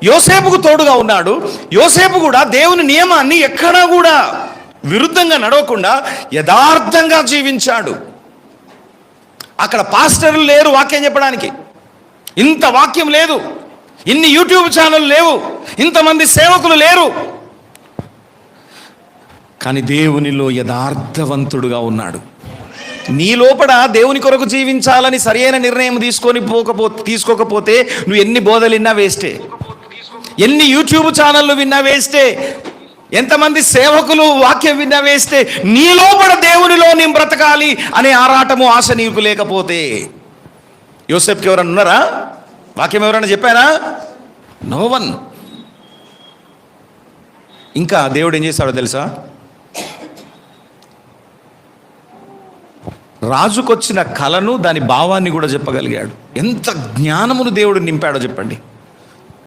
యోసేపుకు తోడుగా ఉన్నాడు. యోసేపు కూడా దేవుని నియమాన్ని ఎక్కడా కూడా విరుద్ధంగా నడవకుండా యథార్థంగా జీవించాడు. అక్కడ పాస్టర్లు లేరు వాక్యం చెప్పడానికి, ఇంత వాక్యం లేదు, ఇన్ని యూట్యూబ్ ఛానల్ లేవు, ఇంతమంది సేవకులు లేరు. కానీ దేవునిలో యథార్థవంతుడుగా ఉన్నాడు. నీ లోపల దేవుని కొరకు జీవించాలని సరైన నిర్ణయం తీసుకోకపోతే నువ్వు ఎన్ని బోధలు విన్నా వేస్టే, ఎన్ని యూట్యూబ్ ఛానళ్ళు విన్నా వేస్టే, ఎంతమంది సేవకులు వాక్యం విన్నా వేస్తే. నీ లోపల దేవునిలో నేను బ్రతకాలి అనే ఆరాటము ఆశ నీకు లేకపోతే. యోసేపుకి ఎవరన్నా ఉన్నారా? వాక్యం ఎవరైనా చెప్పారా? No one. ఇంకా దేవుడు ఏం చేశాడో తెలుసా? రాజుకొచ్చిన కలను దాని భావాన్ని కూడా చెప్పగలిగాడు. ఎంత జ్ఞానమును దేవుడు నింపాడో చెప్పండి.